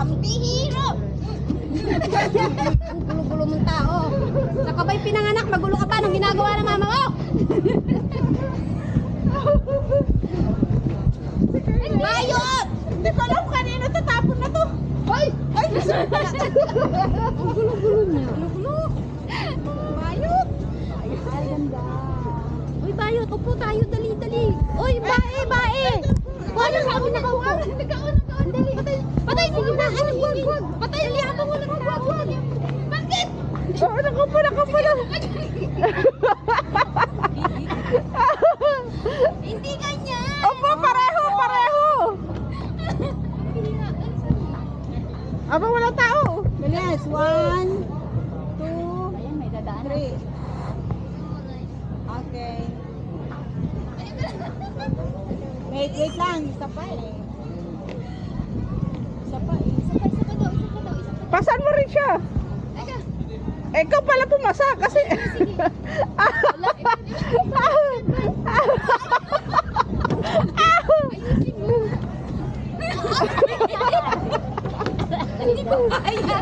Pambihira! Ang gulo-gulo mong tao. Saka ba'y pinanganak, magulo ka pa nung ginagawa ng mama mo? Bayot! Hindi ko alam kanino tatapon na to. Hoy! Ay! Ang gulo-gulo niya. Gulo-gulo. Bayot! Ay, ganda. Uy, Bayot, upo tayo, dali-dali. Uy, bae! Ano sabi na ka? Nagkaon. Dali. Patay, sige na. Ano, wag. Patay, lihabang mo lang. Wag. Bakit? Oh, nakapa na. Hindi ganyan. Opo, pareho. Aba, wala tao. Bilis, 1, 2, ayan, may dadaan. 3. Okay. Wait lang. Isa pa eh. Isa pa daw. Pasan mo rin siya. Teka. Ikaw pala pumasa kasi. Ayusin mo. Hindi ko kaya.